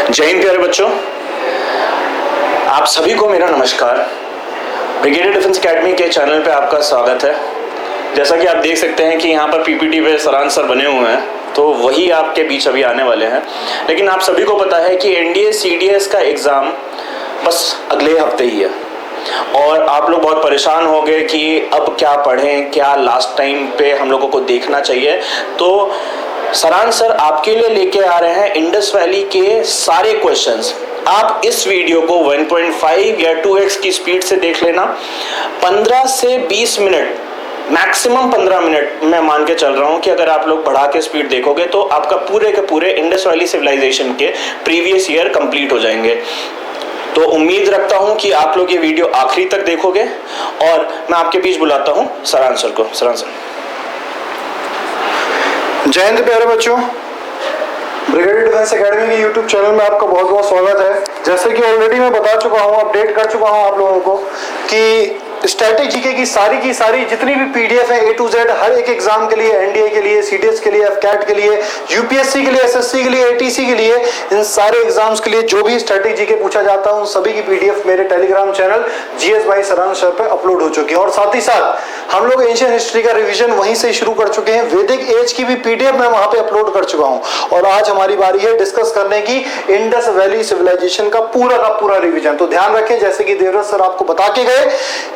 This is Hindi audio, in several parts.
जय हिंद प्यारे बच्चों, आप सभी को मेरा नमस्कार। ब्रिगेडियर डिफेंस एकेडमी के चैनल पे आपका स्वागत है। जैसा कि आप देख सकते हैं कि यहाँ पर पीपीटी पे सारांश सर बने हुए हैं, तो वही आपके बीच अभी आने वाले हैं। लेकिन आप सभी को पता है कि एनडीए सीडीएस का एग्ज़ाम बस अगले हफ्ते ही है और आप लोग बहुत परेशान हो गए कि अब क्या पढ़ें, क्या लास्ट टाइम पे हम लोगों को देखना चाहिए। तो सारांश सर आपके लिए लेके आ रहे हैं इंडस वैली के सारे क्वेश्चंस। आप इस वीडियो को 1.5 या 2x की स्पीड से देख लेना। 15 से 20 मिनट, मैक्सिमम 15 मिनट मैं मान के चल रहा हूं कि अगर आप लोग बढ़ा के स्पीड देखोगे तो आपका पूरे के पूरे इंडस वैली सिविलाइजेशन के प्रीवियस ईयर कंप्लीट हो जाएंगे। तो उम्मीद रखता हूं कि आप लोग ये वीडियो आखिरी तक देखोगे और मैं आपके बीच बुलाता हूं सारांश सर को। सारांश सर। जय हिंद प्यारे बच्चों, ब्रिगेडियर डिफेंस एकेडमी के यूट्यूब चैनल में आपका बहुत बहुत स्वागत है। जैसे कि ऑलरेडी मैं बता चुका हूं, अपडेट कर चुका हूं आप लोगों को कि स्टैटिक जीके की सारी जितनी भी पीडीएफ है A to Z हर एक एग्जाम के लिए, एनडीए के लिए, सीडीएस के लिए, एफकैट के लिए, यूपीएससी के लिए, एसएससी के लिए, एटीसी के लिए, इन सारे एग्जाम्स के लिए जो भी स्टैटिक जीके पूछा जाता है उन सभी की पीडीएफ मेरे टेलीग्राम चैनल जीएस बाई सारांश सर पे अपलोड हो चुकी है। और साथ ही साथ हम लोग एंशिएंट हिस्ट्री का रिवीजन वहीं से शुरू कर चुके हैं। वैदिक एज की भी पीडीएफ मैं वहां पे अपलोड कर चुका हूं और आज हमारी बारी है डिस्कस करने की इंडस वैली सिविलाइजेशन का पूरा रिवीजन। तो ध्यान रखें, जैसे कि देवव्रत सर आपको बता के गए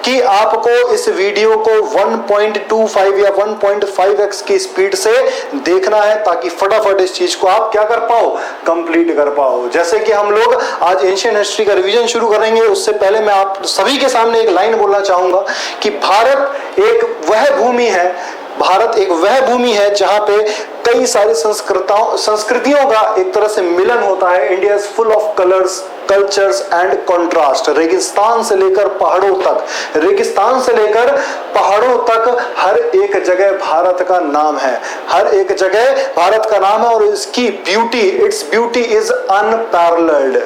कि आपको इस वीडियो को 1.25 या 1.5x की स्पीड से देखना है ताकि फटाफट इस चीज को आप क्या कर पाओ, कंप्लीट कर पाओ। जैसे कि हम लोग आज एंशिएंट हिस्ट्री का रिवीजन शुरू करेंगे, उससे पहले मैं आप सभी के सामने एक लाइन बोलना चाहूंगा कि भारत एक वह भूमि है जहां पे कई सारी संस्कृतियों का एक तरह से मिलन होता है। India is full of colours, cultures and contrast. रेगिस्तान से लेकर पहाड़ों तक हर एक जगह भारत का नाम है, हर एक जगह भारत का नाम है और इसकी इट्स ब्यूटी इज अनपैरेलल्ड।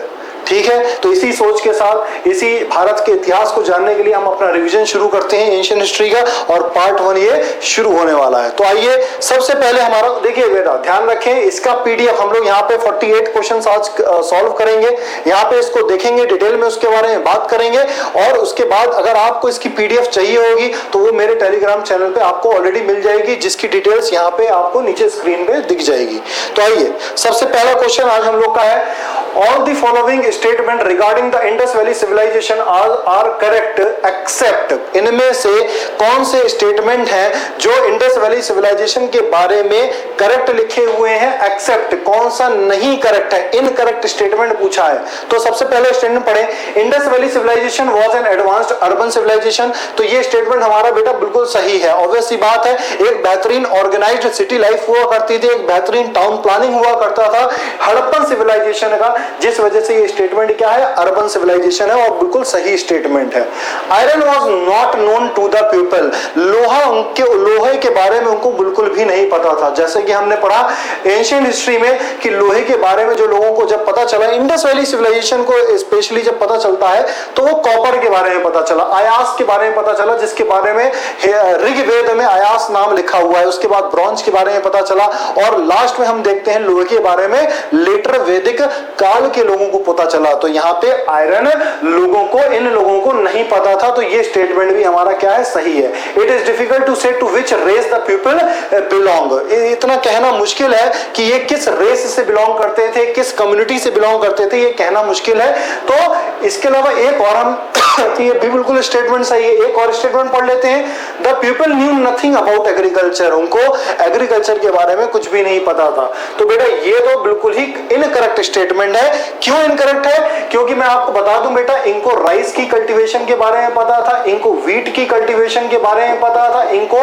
ठीक है, तो इसी सोच के साथ, इसी भारत के इतिहास को जानने के लिए हम अपना रिवीजन शुरू करते हैं एंशिएंट हिस्ट्री का और पार्ट 1 ये शुरू होने वाला है। तो आइए सबसे पहले हमारा देखिए बेटा, ध्यान रखें इसका पीडीएफ हम लोग यहाँ पे 48 क्वेश्चंस आज सॉल्व करेंगे। यहाँ पे इसको देखेंगे डिटेल में, उसके बारे में बात करेंगे और उसके बाद अगर आपको इसकी पीडीएफ चाहिए होगी तो वो मेरे टेलीग्राम चैनल पे आपको ऑलरेडी मिल जाएगी, जिसकी डिटेल्स यहाँ पे आपको नीचे स्क्रीन पे दिख जाएगी। तो आइए सबसे पहला क्वेश्चन आज हम लोग का है, all the following statement regarding the Indus valley civilization are correct except. इनमें से कौन से स्टेटमेंट हैं जो इंडस वैली सिविलाइजेशन के बारे में करेक्ट लिखे हुए हैं, एक्सेप्ट कौन सा नहीं करेक्ट है, इनकरेक्ट स्टेटमेंट पूछा है। तो सबसे पहले स्टेटमेंट पढ़े, Indus valley civilisation was an advanced urban civilization. तो ये स्टेटमेंट हमारा बेटा बिल्कुल सही है। ऑब्वियस सी बात है, एक बेहतरीन ऑर्गेनाइज्ड सिटी लाइफ हुआ करती थी, एक बेहतरीन टाउन प्लानिंग हुआ करता था हड़प्पन सिविलाइजेशन का, जिस वजह से ये स्टेटमेंट क्या है, अर्बन सिविलाइजेशन है और बिल्कुल सही स्टेटमेंट है। Iron was not known to the people. लोहे के बारे में उनको बिल्कुल भी नहीं पता था। जैसे कि हमने पढ़ा एंशिएंट हिस्ट्री में कि लोहे के बारे में जो लोगों को जब पता चला, इंडस वैली सिविलाइजेशन को स्पेशली जब पता चलता है तो वो कॉपर के बारे में पता चला, आयास के बारे में पता चला, जिसके बारे में ऋग्वेद में आयास नाम लिखा हुआ है। उसके बाद ब्रॉन्ज के बारे में पता चला और लास्ट में हम देखते हैं लोहे के बारे में लेटर वैदिक काल के लोगों को पता चला। तो यहाँ पे आयरन इन लोगों को नहीं पता था। तो ये स्टेटमेंट भी हमारा क्या है, सही है। It is difficult to say to which race the people belong. इतना कहना मुश्किल है कि ये किस रेस से बिलोंग करते थे, किस कम्युनिटी से बिलोंग करते थे, ये कहना मुश्किल है। तो इसके अलावा एक और हम ये भी बिल्कुल स्टेटमेंट सही है, एक और स्टेटमेंट पढ़ लेते हैं, the people knew nothing about agriculture. उनको एग्रीकल्चर के बारे में कुछ भी नहीं पता था। तो बेटा ये तो बिल्कुल ही इनकरेक्ट स्टेटमेंट है। क्यों इनकरेक्ट है? क्योंकि मैं आपको बता दूं बेटा, इनको राइस की कल्टीवेशन के बारे में पता था, इनको व्हीट की कल्टीवेशन के बारे में पता था, इनको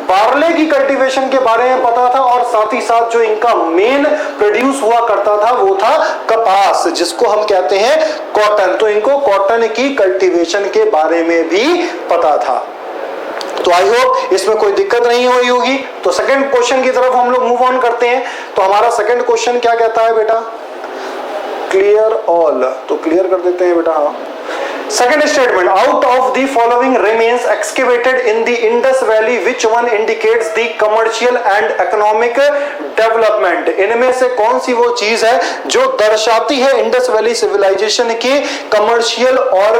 बार्ले की कल्टीवेशन के बारे में पता था और साथ ही साथ जो इनका मेन प्रोड्यूस हुआ करता था वो था कपास, जिसको हम कहते हैं कॉटन। तो इनको कॉटन की कल्टीवेशन के बारे में भी पता था। तो आई होप इसमें कोई दिक्कत नहीं हुई होगी। तो सेकंड क्वेश्चन की तरफ हम लोग मूव ऑन करते हैं। तो हमारा सेकंड क्वेश्चन क्या कहता है बेटा, क्लियर ऑल। तो क्लियर कर देते हैं बेटा। हाँ, Second statement, out of the following remains excavated in the Indus Valley, which one indicates the commercial and economic development? इनमें से कौन सी वो चीज है जो दर्शाती है इंडस वैली सिविलाइजेशन की कमर्शियल और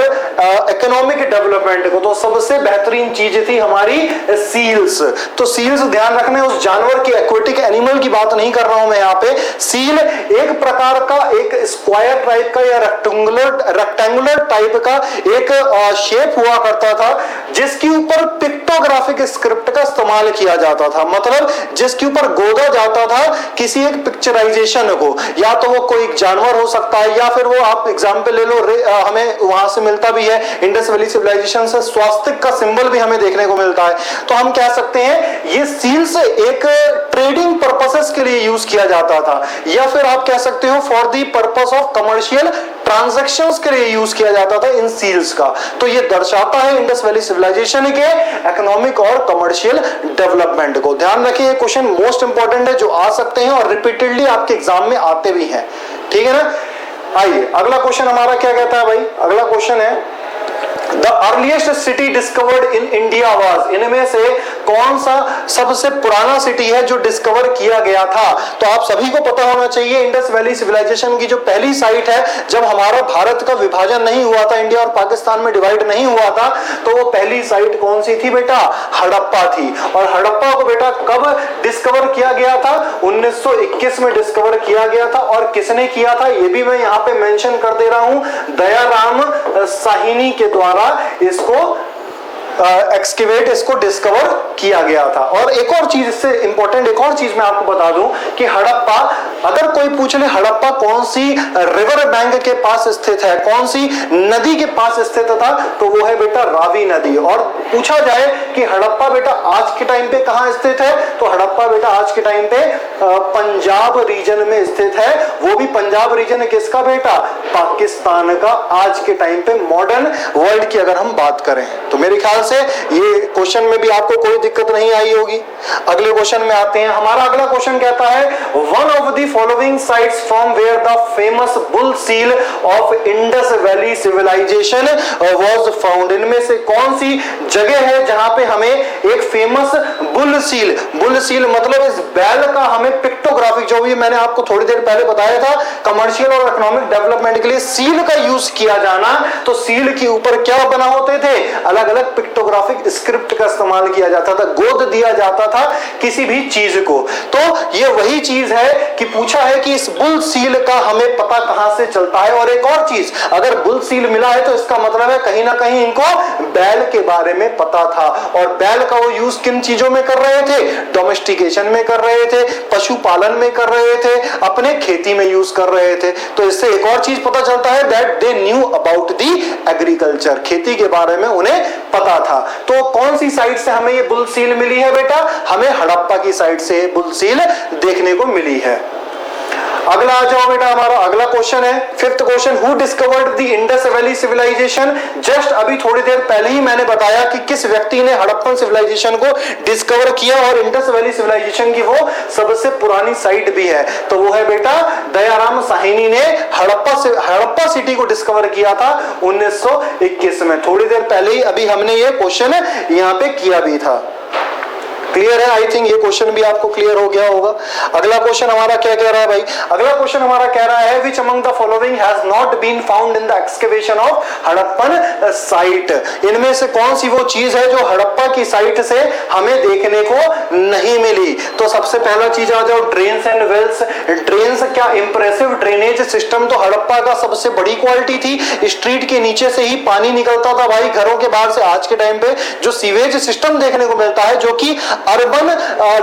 इकोनॉमिक डेवलपमेंट को? तो सबसे बेहतरीन चीज थी हमारी सील्स। तो सील्स ध्यान रखना, उस जानवर की एक्वेटिक एनिमल की बात नहीं कर रहा हूं मैं यहाँ पे। सील एक प्रकार का एक स्क्वायर टाइप का या रेक्टेंगुलर टाइप का एक शेप हुआ करता था जिसके ऊपर पिक्टोग्राफिक स्क्रिप्ट का इस्तेमाल किया जाता था। मतलब जिसके ऊपर गोदा जाता था किसी एक पिक्चराइजेशन को, या तो वो कोई जानवर हो सकता है या फिर वो आप एग्जांपल ले लो, हमें वहां से मिलता भी है इंडस वैली सिविलाइजेशन से स्वास्तिक का सिंबल भी हमें देखने को मिलता है। तो हम कह सकते हैं ये सील्स एक ट्रेडिंग पर्पसेस के लिए यूज किया जाता था, या फिर आप कह सकते हो for the purpose of commercial transactions के लिए यूज किया जाता था इन सील्स का। तो ये दर्शाता है इंडस वैली सिविलाइजेशन के इकोनॉमिक और कमर्शियल डेवलपमेंट को। ध्यान रखिए ये क्वेश्चन मोस्ट इंपॉर्टेंट है जो आ सकते हैं और रिपीटेडली आपके एग्जाम में आते भी हैं, ठीक है ना। आइए अगला क्वेश्चन हमारा क्या कहता है भाई, अगला क्वेश्चन है the earliest city discovered in India was, इनमें से कौन सा सबसे पुराना सिटी है जो डिस्कवर किया गया था? तो आप सभी को पता होना चाहिए इंडस वैली सिविलाइजेशन की जो पहली साइट है, जब हमारा भारत का विभाजन नहीं हुआ था, इंडिया और पाकिस्तान में डिवाइड नहीं हुआ था, तो वो पहली साइट कौन सी थी बेटा? हड़प्पा थी। और हड़प्पा को बेटा कब डिस्कवर किया गया था? 1921 में डिस्कवर किया गया था। और किसने किया था ये भी मैं यहाँ पे मेंशन कर दे रहा हूं, दयाराम साहिनी के द्वारा इसको एक्सकेवेट, इसको डिस्कवर किया गया था। और एक और चीज, इससे इंपॉर्टेंट एक और चीज मैं आपको बता दूं कि हड़प्पा, अगर कोई पूछ ले हड़प्पा कौन सी रिवर बैंक के पास स्थित है, कौन सी नदी के पास स्थित था, तो वो है बेटा रावी नदी। और पूछा जाए कि हड़प्पा बेटा आज के टाइम पे कहां स्थित है, तो हड़प्पा बेटा आज के टाइम पे पंजाब रीजन में स्थित है। वो भी पंजाब रीजन किसका बेटा? पाकिस्तान का। आज के टाइम पे मॉडर्न वर्ल्ड की अगर हम बात करें तो मेरे ख्याल से ये क्वेश्चन में भी आपको कोई दिक्कत नहीं आई होगी। अगले क्वेश्चन में आते हैं। हमारा अगला क्वेश्चन कहता है one of the following sites from where the famous bull seal of Indus valley civilisation was found, इनमें से कौन सी जगह है जहां पे हमें एक फेमस बुल सील मतलब इस बैल का हमें पिक्टोग्राफिक, जो भी मैंने आपको थोड़ी देर पहले बताया था, कमर्शियल और इकोनॉमिक डेवलपमेंट के लिए सील का यूज किया जाना। तो सील के ऊपर क्या बना होते थे? अलग अलग पिक्टोग्राफिक स्क्रिप्ट का इस्तेमाल किया जाता था, गोद दिया जाता था किसी भी चीज को। तो ये वही चीज है कि पूछा है कि इस बुल सील का हमें पता कहां से चलता है। और एक और चीज, अगर बुल सील मिला है तो इसका मतलब है कहीं ना कहीं इनको बैल के बारे में पता था। और बैल का वो यूज किन चीजों में कर रहे थे? डोमेस्टिकेशन में कर रहे थे, पशुपालन में कर रहे थे, अपने खेती में यूज कर रहे थे। तो इससे एक और चीज पता चलता है that they knew about the agriculture, खेती के बारे में उन्हें पता था। तो कौन सी साइट से हमें ये बुल सील मिली है बेटा? हमें हड़प्पा की साइट से बुल सील देखने को मिली है। अगला आ जाओ बेटा, हमारा अगला क्वेश्चन है fifth question, who discovered the Indus valley civilization. Just अभी थोड़ी देर पहले ही मैंने बताया कि किस व्यक्ति ने हड़प्पन सिविलाइजेशन को डिस्कवर किया और इंडस वैली सिविलाइजेशन की वो सबसे पुरानी साइट भी है। तो वो है बेटा दयाराम साहिनी ने हड़प्पा सिटी को डिस्कवर किया था 1921 में। थोड़ी देर पहले ही अभी हमने ये क्वेश्चन यहाँ पे किया भी था। क्लियर है? आई थिंक ये क्वेश्चन भी आपको क्लियर हो गया होगा। अगला क्वेश्चन हमारा क्या कह रहा है भाई? अगला क्वेश्चन हमारा कह रहा है which among the following has not been found in the excavation of Harappan site, इनमें से कौन सी वो चीज है जो हड़प्पा की साइट से हमें देखने को नहीं मिली? तो सबसे पहला चीज आ जाओ ड्रेन्स एंड वेल्स। ड्रेन्स, क्या इंप्रेसिव ड्रेनेज सिस्टम तो हड़प्पा का सबसे बड़ी क्वालिटी थी। स्ट्रीट के नीचे से ही पानी निकलता था भाई, घरों के बाहर से। आज के टाइम पे जो सीवेज सिस्टम देखने को मिलता है, जो कि अर्बन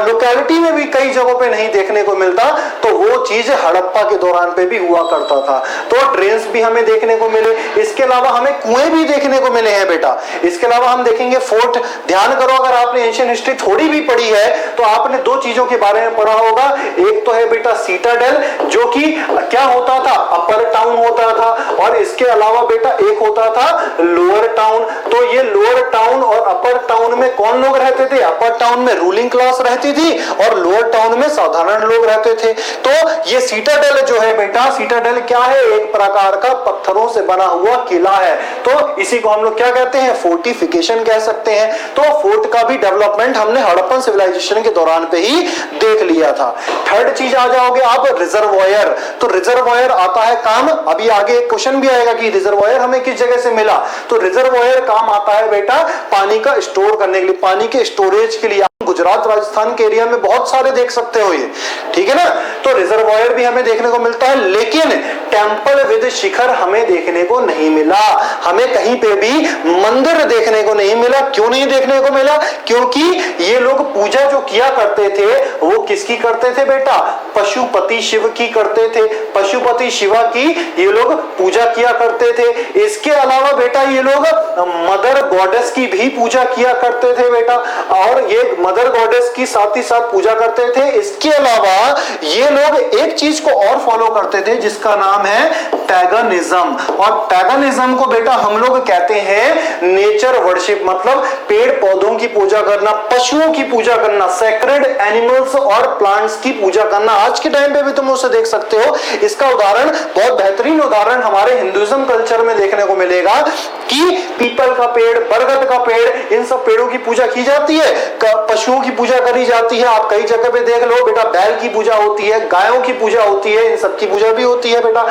लोकेलिटी में भी कई जगहों पे नहीं देखने को मिलता, तो वो चीज हड़प्पा के दौरान पे भी हुआ करता था। तो ड्रेन्स भी हमें देखने को मिले। इसके अलावा हमें कुएं भी देखने को मिले हैं बेटा। इसके अलावा हम देखेंगे फोर्ट। ध्यान करो, अगर आपने एंशिएंट हिस्ट्री थोड़ी भी पढ़ी है तो आपने दो चीजों के बारे में पढ़ा होगा। एक तो है बेटा सीटाडेल, जो कि क्या होता था? अपर टाउन होता था और इसके अलावा बेटा एक होता था लोअर टाउन। तो ये लोअर टाउन और अपर टाउन में कौन लोग रहते थे? अपर टाउन में रूलिंग क्लास रहती थी और लोअर टाउन में साधारण लोग रहते थे। तो ये सिटाडेल जो है बेटा, सिटाडेल क्या है? एक प्रकार का पत्थरों से बना हुआ किला है। तो इसी को हम लोग क्या कहते हैं? फोर्टिफिकेशन कह सकते हैं। तो फोर्ट का भी डेवलपमेंट हमने हड़प्पन सिविलाइजेशन के दौरान पे ही देख लिया था। थर्ड चीज आ जाओगे आप, रिजर्वायर। तो रिजर्वायर आता है काम, अभी आगे एक क्वेश्चन भी आएगा कि रिजर्वायर हमें किस जगह से मिला। तो रिजर्वायर काम आता है बेटा पानी का स्टोर करने के लिए, पानी के स्टोरेज के लिए। गुजरात राजस्थान के एरिया में बहुत सारे देख सकते हो ये, ठीक है ना। तो रिजर्वायर भी हमें देखने को मिलता है, लेकिन टेंपल विद शिखर हमें देखने को नहीं मिला। हमें कहीं पे भी मंदिर देखने को नहीं मिला। क्यों नहीं देखने को मिला? क्योंकि ये लोग पूजा जो किया करते थे वो किसकी करते थे बेटा? पशुपति शिव की करते थे। पशुपति शिवा की ये लोग पूजा किया करते थे। इसके अलावा बेटा ये लोग मदर गॉडेस की भी पूजा किया करते थे बेटा, और ये मदर गॉडेस की साथ ही साथ पूजा करते थे। इसके अलावा ये लोग एक चीज को और फॉलो करते थे जिसका नाम है पैगनिज्म। और पैगनिज्म को बेटा हम लोग कहते हैं नेचर वर्शिप, मतलब पेड़ पौधों की पूजा करना, पशुओं की पूजा करना, सेक्रेड एनिमल्स और प्लांट्स की पूजा करना। आज के टाइम पे भी तुम उसे देख सकते हो। इसका उदाहरण, बहुत बेहतरीन उदाहरण हमारे हिंदुइज्म कल्चर में देखने को मिलेगा कि पीपल का पेड़, बरगद का पेड़, इन सब पेड़ों की पूजा की जाती है, पशुओं की पूजा करी जाती है। आप कई जगह पे देख लो बेटा, बैल की पूजा होती है, गायों की पूजा होती है, इन सब की पूजा भी होती है बेटा।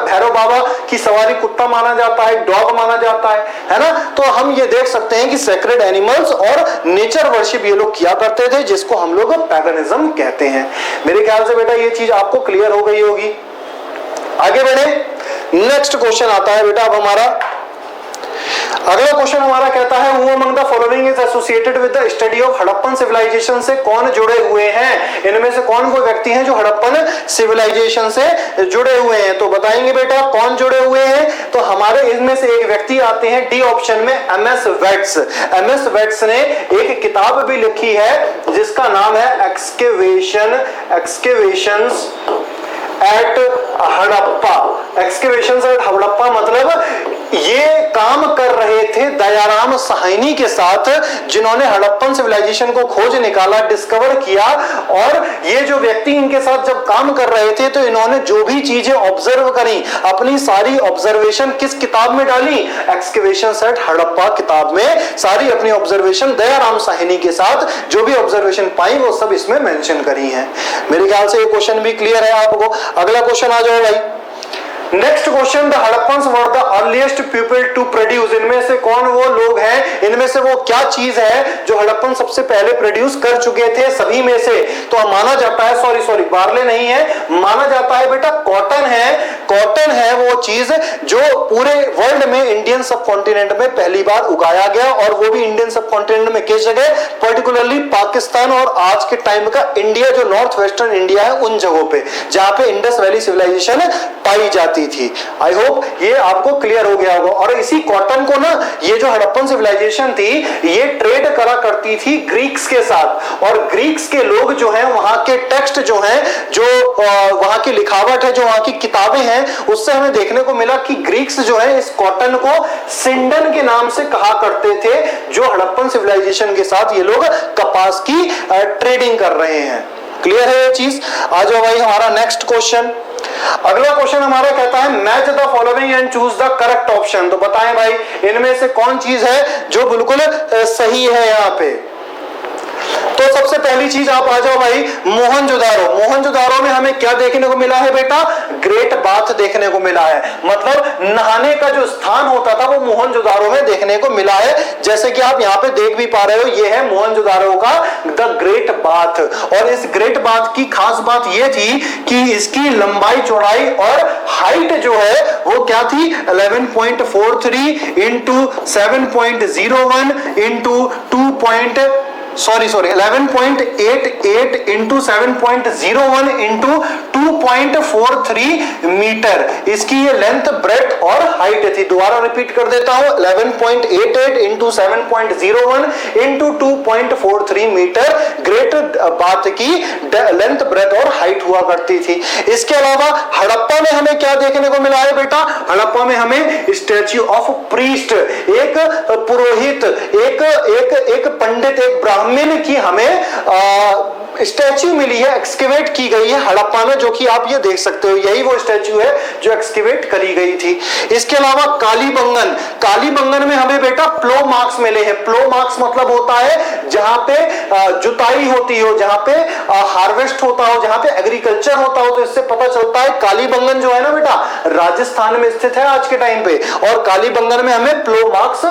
भैरव बाबा की सवारी कुत्ता माना जाता है, डॉग माना जाता है ना। तो हम ये देख सकते हैं कि सेक्रेड एनिमल्स और नेचर वर्शिप ये लोग किया करते थे, जिसको हम लोग पैगनिज्म कहते हैं। मेरे ख्याल से बेटा ये चीज आपको क्लियर हो गई होगी। आगे बढ़े, नेक्स्ट क्वेश्चन आता है बेटा अब हमारा। अगला क्वेश्चन हमारा कहता है who among the following is associated with the study of Harappan civilization. से कौन जुड़े हुए हैं? इनमें से कौन वो व्यक्ति हैं जो हड़प्पन सिविलाइजेशन से जुड़े हुए हैं? तो बताएंगे बेटा कौन जुड़े हुए हैं। तो हमारे इनमें से एक व्यक्ति आते हैं डी ऑप्शन में, एमएस वेट्स। एमएस वेट्स ने एक किताब भी लिखी है जिसका नाम है excavations at Harappa. Excavations at Harappa मतलब ये काम कर रहे थे दयाराम साहनी के साथ, जिन्होंने हड़प्पन सिविलाइजेशन को खोज निकाला, डिस्कवर किया। और ये जो व्यक्ति इनके साथ जब काम कर रहे थे तो इन्होंने जो भी चीजें ऑब्जर्व करी, अपनी सारी ऑब्जर्वेशन किस किताब में डाली? एक्सकेवेशंस एट हड़प्पा किताब में सारी अपनी ऑब्जर्वेशन दयाराम साहनी के साथ जो भी ऑब्जर्वेशन पाई वो सब इसमें मेंशन करी है। मेरे ख्याल से ये क्वेश्चन भी क्लियर है आपको। अगला क्वेश्चन आ जाओ भाई। Next question, the Harappans were the earliest people to produce. इनमें से कौन वो लोग हैं, इनमें से वो क्या चीज है जो हड़प्पन सबसे पहले प्रोड्यूस कर चुके थे सभी में से? तो माना जाता है, सॉरी बार्ले नहीं है, माना जाता है बेटा कॉटन है। कॉटन है वो चीज जो पूरे वर्ल्ड में इंडियन सब कॉन्टिनेंट में पहली बार उगाया गया, और वो भी इंडियन सब कॉन्टिनेंट में किस जगह? पर्टिकुलरली पाकिस्तान और आज के टाइम का इंडिया जो नॉर्थ वेस्टर्न इंडिया है उन जगहों पे जहां पे इंडस वैली सिविलाइजेशन पाई जाती थी। आई होप ये आपको क्लियर हो गया होगा। और इसी कॉटन को ना, ये जो हड़प्पन सिविलाइजेशन थी ये ट्रेड करा करती थी ग्रीक्स के साथ, और ग्रीक्स के लोग जो हैं वहां के टेक्स्ट जो हैं, जो वहां की लिखावट है, जो वहां की किताबें हैं, उससे हमें देखने को मिला कि ग्रीक्स जो है इस कॉटन को सिंडन के नाम से कहा करते थे, जो हड़प्पन सिविलाइजेशन के साथ ये लोग कपास की ट्रेडिंग कर रहे हैं। क्लियर है ये चीज? आ जाओ भाई हमारा नेक्स्ट क्वेश्चन। अगला क्वेश्चन हमारा कहता है match the following and choose the correct option. तो बताएं भाई इनमें से कौन चीज है जो बिल्कुल सही है यहाँ पे। तो सबसे पहली चीज आप आ जाओ भाई, मोहनजोदारो। मोहनजोदारो में हमें क्या देखने को मिला है बेटा? ग्रेट बाथ देखने को मिला है। मतलब नहाने का जो स्थान होता था वो मोहनजोदारो में देखने को मिला है। जैसे कि आप यहाँ पे देख भी पा रहे हो, ये है मोहनजोदारो का द ग्रेट बाथ। और इस ग्रेट बाथ की खास बात ये थी कि इसकी लंबाई, चौड़ाई और हाइट जो है वो क्या थी? 11.43 into 7.01 into 11.88 into 7.01 into 2.43 metre इसकी ये लेंथ, ब्रेथ और हाइट थी। दोबारा रिपीट कर देता हूं, 11.88 into 7.01 into 2.43 metre great bath की लेंथ, ब्रेथ और हाइट हुआ करती थी। इसके अलावा हड़प्पा हड़प्पा में हमें क्या देखने को मिला है बेटा? हड़प्पा में हमें स्टैच्यू ऑफ प्रीस्ट, एक पुरोहित, एक पंडित, एक ब्राह्मण की हमें स्टैच्यू मिली है, एक्सकेवेट की गई है हड़प्पा में, जो कि आप ये देख सकते हो, यही वो स्टैच्यू है जो एक्सकेवेट करी गई थी। इसके अलावा कालीबंगन, कालीबंगन में हमें बेटा प्लो मार्क्स मिले हैं। प्लो मार्क्स मतलब होता है जहां पे जुताई होती हो, जहां पे हार्वेस्ट होता हो, जहां पे एग्रीकल्चर होता हो। तो इससे पता चलता है कालीबंगन जो है ना बेटा, राजस्थान में स्थित है आज के टाइम पे, और कालीबंगन में हमें प्लो मार्क्स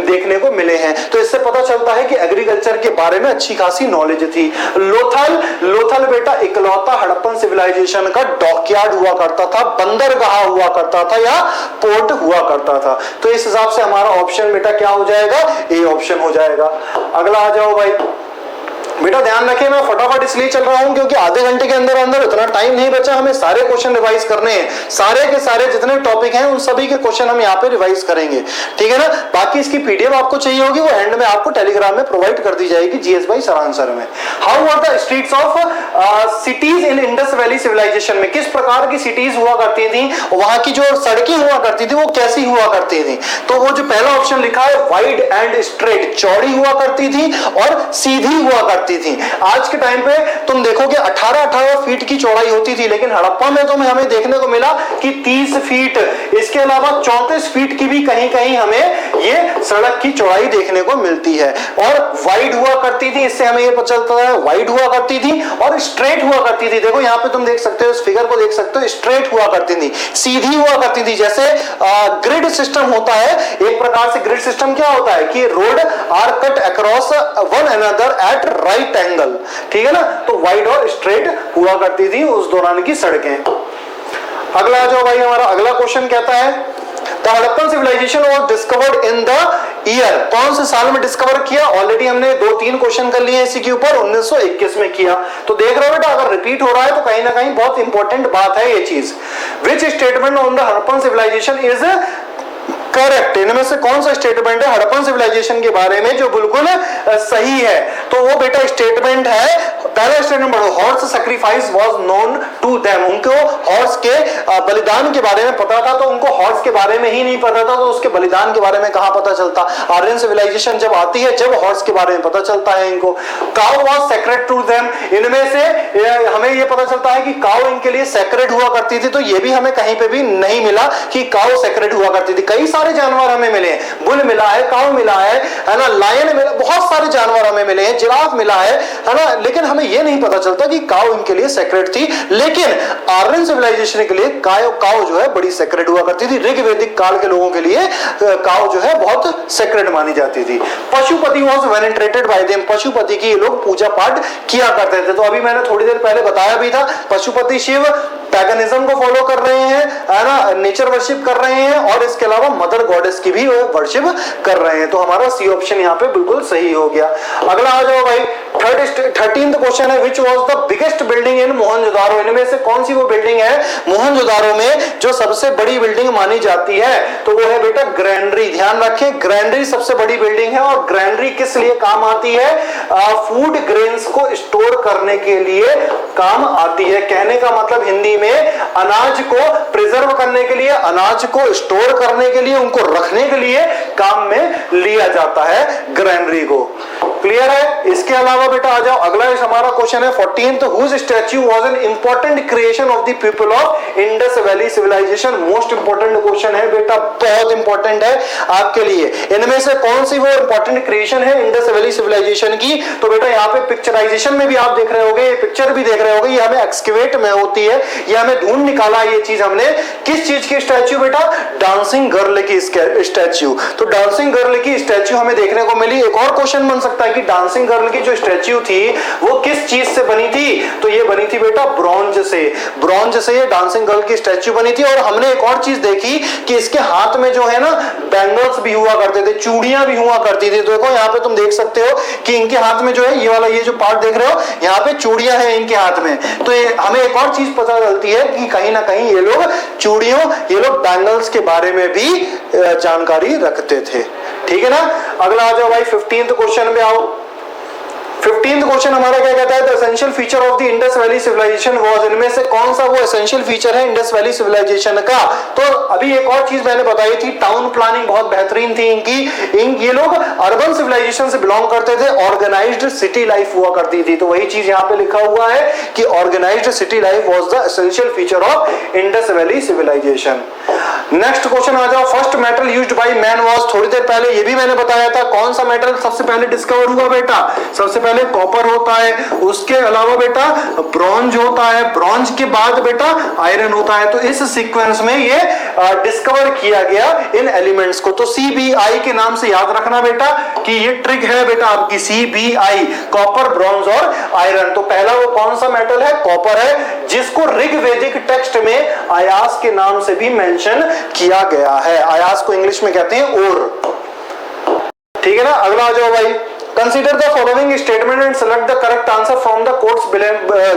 देखने को मिले हैं। तो इससे पता चलता है कि एग्रीकल्चर के बारे में अच्छी खासी नॉलेज थी। लोथल बेटा इकलौता हड़प्पन सिविलाइजेशन का डॉकयार्ड हुआ करता था, बंदरगाह हुआ करता था या पोर्ट हुआ करता था। तो इस हिसाब से हमारा ऑप्शन बेटा क्या हो जाएगा? ए ऑप्शन हो जाएगा। अगला आ जाओ भाई। बेटा ध्यान रखें, मैं फटाफट इसलिए चल रहा हूं क्योंकि आधे घंटे के अंदर अंदर इतना टाइम नहीं बचा, हमें सारे क्वेश्चन रिवाइज करने हैं। सारे के सारे जितने टॉपिक हैं उन सभी के क्वेश्चन हम यहाँ पे रिवाइज करेंगे, ठीक है ना। बाकी इसकी पीडीएफ आपको चाहिए होगी, वो एंड में आपको टेलीग्राम में प्रोवाइड कर दी जाएगी जीएस बाई सरान सर में। How were the streets of cities in Indus valley civilisation में, किस प्रकार की सिटीज हुआ करती थी, वहां की जो सड़कें हुआ करती थी वो कैसी हुआ करती थी? तो वो जो पहला ऑप्शन लिखा है वाइड एंड स्ट्रेट, चौड़ी हुआ करती थी और सीधी हुआ करती थी। आज के टाइम पे तुम देखोगे 18-18 फीट की चौड़ाई होती थी, लेकिन हड़प्पा में तो हमें देखने को मिला कि 30 फीट, इसके अलावा 34 फीट की भी कहीं कहीं हमें ये सड़क की चौड़ाई देखने को मिलती है। और वाइड हुआ करती थी, इससे हमें ये पता चलता है वाइड हुआ करती थी, और स्ट्रेट हुआ करती थी। देखो यहाँ पे तुम देख सकते हो, इस फिगर को देख सकते हो, स्ट्रेट हुआ करती थी, सीधी हुआ करती थी। जैसे ग्रिड सिस्टम होता है, एक प्रकार से ग्रिड सिस्टम क्या होता है कि road are cut across one another at right angle, ठीक है ना। तो वाइड और स्ट्रेट हुआ करती थी उस दौरान की सड़कें। अगला आ जाओ भाई, हमारा अगला क्वेश्चन कहता है the Harappan civilisation was discovered in the year, कौन से साल में डिस्कवर किया? ऑलरेडी हमने 2-3 क्वेश्चन कर लिए इसी के ऊपर, 1921 में किया। तो देख रहे हो बेटा, अगर रिपीट हो रहा है तो कहीं ना कहीं बहुत इंपॉर्टेंट बात है ये चीज। Which statement on the Harappan civilisation is correct, इनमें से कौन सा स्टेटमेंट है हड़प्पन सिविलाइजेशन के बारे में जो बिल्कुल सही है? तो वो बेटा स्टेटमेंट है, पहला statement horse sacrifice was known to them, उनको हॉर्स के बलिदान के बारे में पता था, तो उनको हॉर्स के बारे में ही नहीं पता था, तो उसके बलिदान के बारे में कहां पता चलता? आर्यन सिविलाइजेशन जब आती है, जब हॉर्स के बारे में पता चलता है इनको। Cow was sacred to them, इनमें से हमें ये पता चलता है कि काउ इनके लिए सेक्रेड हुआ करती थी, तो ये भी हमें कहीं पे भी नहीं मिला कि काउ सेक्रेड हुआ करती थी। कई सारे जानवर हमें मिले हैं, बुल मिला है, काऊ मिला है ना, लायन मिला, बहुत सारे जानवर हमें मिले हैं, जिराफ मिला है ना, लेकिन हमें यह नहीं पता चलता कि काऊ इनके लिए सेक्रेट थी। लेकिन आर्यन सिविलाइजेशन के लिए काऊ जो है बड़ी सेक्रेट हुआ करती थी। ऋग्वैदिक काल के लोगों के लिए काऊ जो है बहुत सेक्रेट मानी जाती थी। Pashupati was venerated by them, Pashupati की ये लोग पूजा पाठ किया करते थे। तो अभी मैंने थोड़ी देर पहले बताया भी था, पशुपति शिव पैगनिज्म को फॉलो कर रहे हैं, है ना, नेचर वर्शिप कर रहे हैं, और इसके अलावा मदर गॉडेस की भी वर्शिप कर रहे हैं। तो हमारा सी ऑप्शन यहाँ पे बिल्कुल सही हो गया। अगला आ जाओ भाई, 13th क्वेश्चन है, which was the biggest building in Mohenjodaro, इनमें से कौन सी वो बिल्डिंग है मोहनजोदारो में जो सबसे बड़ी बिल्डिंग मानी जाती है? तो वो है बेटा ग्रैंडरी। ध्यान रखें, ग्रैंडरी सबसे बड़ी बिल्डिंग है, और ग्रैंडरी किस लिए काम आती है? फूड ग्रेन्स को स्टोर करने के लिए काम आती है। कहने का मतलब हिंदी में अनाज को प्रिजर्व करने के लिए, अनाज को स्टोर करने के लिए, उनको रखने के लिए काम में लिया जाता है ग्रैंडरी को। क्लियर है? इसके अलावा बेटा आ जाओ, अगला हमारा क्वेश्चन है 14th, whose statue was an important creation of the people of Indus valley civilisation. Most important question है बेटा, बहुत इंपॉर्टेंट है आपके लिए। इनमें से कौन सी वो इंपॉर्टेंट क्रिएशन है इंडस वैली सिविलाइजेशन की? तो बेटा यहाँ पे पिक्चराइजेशन में भी आप देख रहे होगे, पिक्चर भी देख रहे होगे, ये हमें एक्सकेवेट में होती है, ये हमें ढूंढ निकाला ये चीज हमने। किस चीज की स्टैच्यू बेटा? डांसिंग गर्ल की स्टैच्यू। तो डांसिंग गर्ल की स्टैच्यू हमें देखने को मिली। एक और क्वेश्चन बन सकता है कि डांसिंग गर्ल की जो स्टैच्यू थी वो किस चीज से बनी थी? तो ये बनी थी बेटा ब्रॉन्ज से। ब्रॉन्ज से ये डांसिंग गर्ल की स्टैच्यू बनी थी। और हमने एक और चीज देखी कि इसके हाथ में जो है ना बैंगल्स भी हुआ करते थे, चूड़ियां भी हुआ करती थी। तो देखो यहाँ पे तुम देख सकते हो कि इनके हाथ में जो है ये वाला, ये जो पार्ट देख रहे हो, यहाँ पे चूड़ियां हैं इनके हाथ में। तो हमें एक और चीज पता चलती है कि कहीं ना कहीं ये लोग चूड़ियों, ये लोग बैंगल्स के बारे में भी जानकारी रखते थे। ठीक है ना? अगला आ जाओ भाई, 15th क्वेश्चन पे आओ। 15th क्वेश्चन हमारा क्या कहता है, the essential feature of the Indus valley civilisation was, इनमें से कौन सा वो एसेंशियल फीचर है इंडस वैली सिविलाइजेशन का। तो अभी एक और चीज मैंने बताई थी, टाउन प्लानिंग बहुत बेहतरीन थी इनकी, ये लोग अर्बन सिविलाइजेशन से बिलोंग करते थे, ऑर्गेनाइज्ड सिटी लाइफ हुआ करती थी। तो वही चीज यहाँ पे लिखा हुआ है कि organised city life was the essential feature of Indus valley civilisation. Next question आ जाओ, first metal used by man was, थोड़ी देर पहले ये भी मैंने बताया था, कौन सा मेटल सबसे पहले डिस्कवर हुआ बेटा, सबसे पहले कॉपर होता है, उसके अलावा बेटा ब्रॉन्ज होता है, ब्रॉन्ज के बाद बेटा आयरन होता है। तो इस सीक्वेंस में ये डिस्कवर किया गया इन एलिमेंट्स को। तो CBI के नाम से याद रखना बेटा कि ये ट्रिक है बेटा आपकी, CBI, कॉपर, ब्रॉन्ज और आयरन। तो पहला वो कौन सा मेटल है, कॉपर है, जिसको ऋग्वेदिक टेक्स्ट में आयास के नाम से भी मेंशन किया गया है। आयास को इंग्लिश में कहते हैं ओर, ठीक है ना। अगला आ जाओ भाई, consider the following statement and select the correct answer from the quotes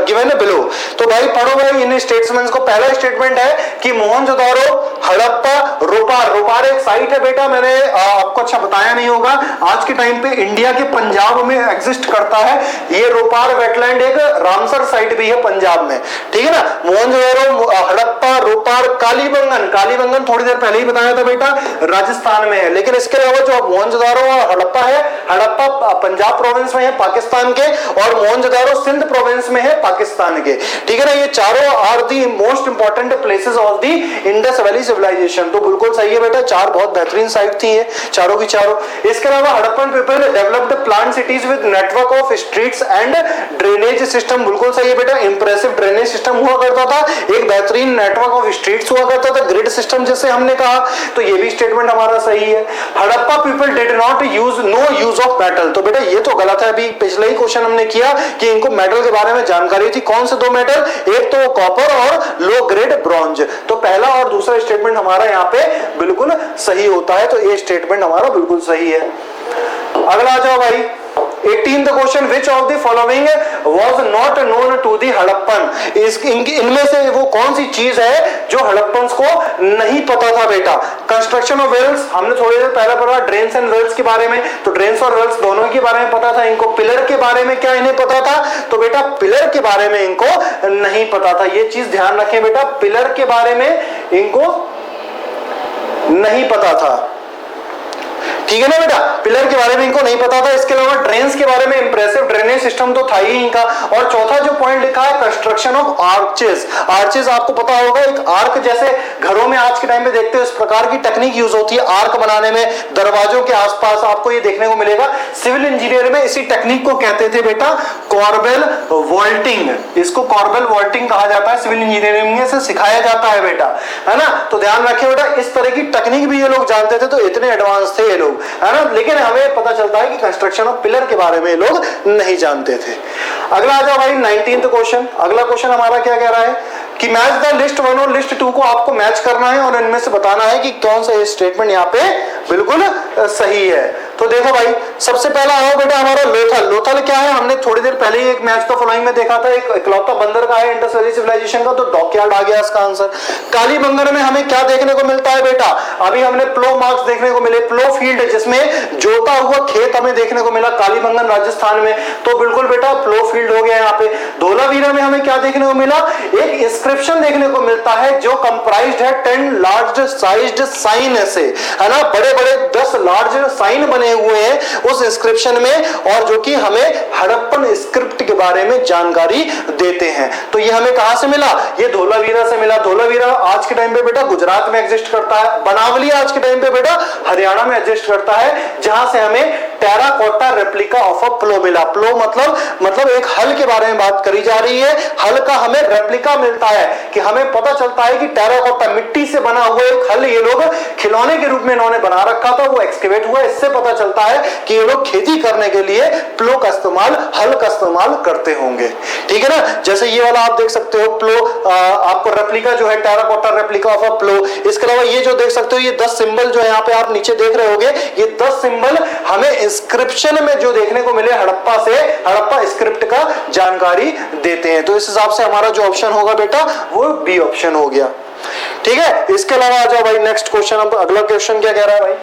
given below. तो भाई पढ़ो भाई इन स्टेटमेंट्स को। पहला स्टेटमेंट है कि मोहनजोदारो, हड़प्पा, रोपार, रोपार एक साइट है बेटा, मैंने आपको अच्छा बताया नहीं होगा, आज के टाइम पे इंडिया के पंजाब में एग्जिस्ट करता है ये रोपार वेटलैंड, एक रामसर साइट भी है पंजाब में, ठीक है ना। मोहनजोदारो, हड़प्पा, रोपार, कालीबंगन, कालीबंगन थोड़ी देर पहले ही बताया था बेटा राजस्थान में है, लेकिन इसके अलावा जो मोहनजोदारो और हड़प्पा है, हड़प्पा पंजाब प्रोविंस में है पाकिस्तान के, और मोहनजोदारो सिंध प्रोविंस में है पाकिस्तान के, ठीक है ना। ये चारों are the most important places of the Indus valley civilisation. तो बिल्कुल सही है बेटा, चार बहुत बेहतरीन साइट थी ये चारों की चारों। इसके अलावा Harappan people developed plant cities with network of streets and drainage system, बिल्कुल सही है बेटा, इंप्रेसिव ड्रेनेज सिस्टम हुआ करता था, एक बेहतरीन नेटवर्क ऑफ स्ट्रीट्स हुआ करता था, ग्रिड सिस्टम जैसे हमने कहा। तो ये भी स्टेटमेंट हमारा सही है। Harappa people did not use no use of metal, तो बेटा ये तो गलत है। अभी पिछले ही क्वेश्चन हमने किया कि इनको मेटल के बारे में जानकारी थी, कौन से दो मेटल, एक तो कॉपर और लो ग्रेड ब्रॉन्ज। तो पहला और दूसरा स्टेटमेंट हमारा यहाँ पे बिल्कुल सही होता है, तो ये स्टेटमेंट हमारा बिल्कुल सही है। अगला आ जाओ भाई, 18th question, which of the following was not known to the Harappan, इनमें से वो कौन सी चीज है जो हड़प्पन्स को नहीं पता था बेटा। कंस्ट्रक्शन ऑफ वेल्स, हमने थोड़ी देर पहले पढ़ा ड्रेन्स एंड वेल्स के बारे में, तो ड्रेन्स और वेल्स दोनों के बारे में पता था इनको। पिलर के बारे में क्या इन्हें पता था, तो बेटा पिलर के बारे में इनको नहीं पता था, ये चीज ध्यान रखें बेटा, पिलर के बारे में इनको नहीं पता था, ठीक है ना बेटा, पिलर के बारे में इनको नहीं पता था। इसके अलावा ड्रेन्स के बारे में इंप्रेसिव ड्रेनेज सिस्टम तो था ही इनका। और चौथा जो पॉइंट लिखा है कंस्ट्रक्शन ऑफ आर्चेस, आर्चेस आपको पता होगा एक आर्क जैसे घरों में आज के टाइम पे देखते हो इस प्रकार की टेक्निक यूज होती है आर्क बनाने में, दरवाजों के आसपास आपको ये देखने को मिलेगा। सिविल इंजीनियर में इसी टेक्निक को कहते थे बेटा कॉर्बेल वॉल्टिंग, इसको कॉर्बेल वॉल्टिंग कहा जाता है, सिविल इंजीनियरिंग में से सिखाया जाता है बेटा, है ना। तो ध्यान रखें बेटा, इस तरह की टेक्निक भी ये लोग जानते थे, तो इतने एडवांस थे ये लोग, है ना। लेकिन हमें पता चलता है कि कंस्ट्रक्शन ऑफ पिलर के बारे में लोग नहीं जानते थे। अगला आ जाओ भाई 19th क्वेश्चन। अगला क्वेश्चन हमारा क्या कह रहा है कि मैच द लिस्ट 1 और लिस्ट 2 को आपको मैच करना है और इनमें से बताना है कि कौन सा स्टेटमेंट यहाँ पे बिल्कुल सही है। तो देखो भाई, सबसे पहला है बेटा हमारा लोथल। लोथल क्या है, हमने थोड़ी देर पहले ही एक मैच द फॉलोइंग में देखा था, एक इकलौता बंदर का है इंडस वैली सिविलाइजेशन का, तो डॉकयार्ड आ गया इसका आंसर। कालीबंगन में हमें क्या देखने को मिलता है बेटा, अभी हमने प्लो मार्क्स देखने को मिले, प्लो फील्ड जिसमें जोता हुआ खेत हमें देखने को मिला कालीबंगन राजस्थान में, तो बिल्कुल बेटा प्लो फील्ड हो गया यहाँ पे। धोलावीरा में हमें क्या देखने को मिला, एक इंस्क्रिप्शन देखने को मिलता है जो कंप्राइज्ड है 10 लार्ज साइज्ड साइन से, है ना, बड़े बड़े 10 लार्ज साइन बने हुए हैं उस इंस्क्रिप्शन में, और जो कि हमें हड़प्पन स्क्रिप्ट के बारे में जानकारी देते हैं। तो ये हमें कहां से मिला, ये धोलावीरा से मिला। धोलावीरा आज के टाइम पे बेटा गुजरात में एग्जिस्ट करता है, बनावली आज के टाइम पे बेटा हरियाणा में एग्जिस्ट करता है, जहां से हमें टेराकोटा रेप्लिका ऑफ अ प्लो मिला। प्लो मतलब एक हल के बारे में बात करी जा रही है, हल का हमें रेप्लिका मिलता है कि हमें पता चलता है कि टेराकोटा मिट्टी से बना हुआ एक हल ये लोग खिलौने के रूप में इन्होंने बना रखा था, वो एक्सकेवेट हुआ। इससे पता चलता है कि ये लोग खेती करने के लिए प्लो का इस्तेमाल, हल का इस्तेमाल करते होंगे, ठीक है ना। जैसे ये वाला आप देख सकते हो प्लो, आपको रेप्लिका जो है टेराकोटा रेप्लिका ऑफ अ प्लो। इसके अलावा ये जो देख सकते हो ये 10 सिंबल जो है यहाँ पे आप नीचे देख रहे होगे, ये 10 सिंबल हमें इंस्क्रिप्शन में जो देखने को मिले हड़प्पा से, हड़प्पा स्क्रिप्ट का जानकारी देते हैं। तो इस हिसाब से हमारा जो ऑप्शन होगा बेटा वो बी ऑप्शन हो गया, ठीक है। इसके अलावा आ जाओ भाई नेक्स्ट क्वेश्चन। अब अगला क्वेश्चन क्या कह रहा है भाई,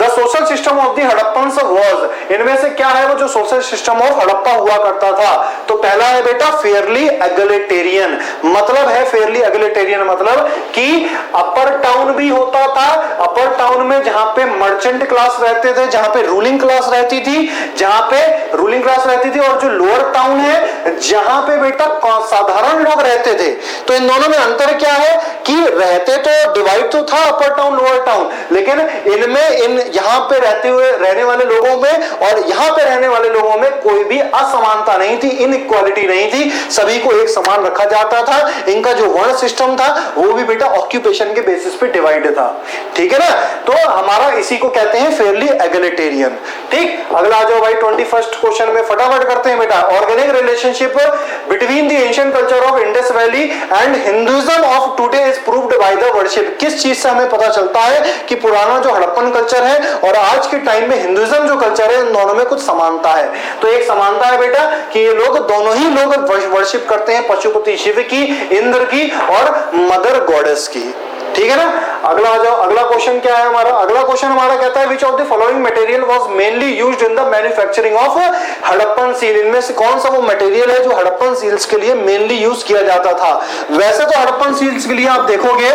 the social system of the Harappans was, इनमें से क्या है वो जो सोशल सिस्टम ऑफ हड़प्पा हुआ करता था? तो पहला है बेटा फेयरली एगलिटेरियन, मतलब है फेयरली एगलिटेरियन मतलब कि अपर टाउन भी होता था, अपर टाउन में जहां पे मर्चेंट क्लास रहते थे, जहां पे रूलिंग क्लास रहती थी, जहां पे रूलिंग क्लास रहती थी, और जो लोअर टाउन है जहां पे बेटा साधारण लोग रहते थे। तो इन दोनों में अंतर क्या है कि रहते तो डिवाइड तो था अपर टाउन लोअर टाउन, लेकिन इनमें इन यहां पे रहने वाले लोगों में और यहां पे रहने वाले लोगों में कोई भी असमानता नहीं थी, इनइक्वालिटी नहीं थी, सभी को एक समान रखा जाता था। इनका जो वर्ण सिस्टम था वो भी बेटा ऑक्यूपेशन के बेसिस पे डिवाइड था, ठीक है ना। तो हमारा इसी को कहते हैं फेयरली एगलिटेरियन। ठीक, अगला आ जाओ भाई 21st क्वेश्चन में, फटाफट करते हैं बेटा। Organic relationship between the ancient culture of Indus valley and Hinduism of today is proved by the worship. किस चीज से हमें पता चलता है कि पुराना जो हड़प्पन कल्चर है और आज के टाइम में हिंदुइज्म जो कल्चर है, इन दोनों में कुछ समानता है। तो एक समानता है बेटा कि ये लोग दोनों ही लोग वर्शिप करते हैं पशुपति शिव की, इंद्र की और मदर गॉडेस की, ठीक है ना। अगला आ जाओ, अगला क्वेश्चन क्या है हमारा? अगला क्वेश्चन हमारा कहता है विच of the following material was mainly used in the manufacturing of Harappan seal. इनमें से कौन सा वो मटेरियल है जो हड़प्पन सील्स के लिए मेनली यूज किया जाता था? वैसे तो हड़प्पन सील्स के लिए आप देखोगे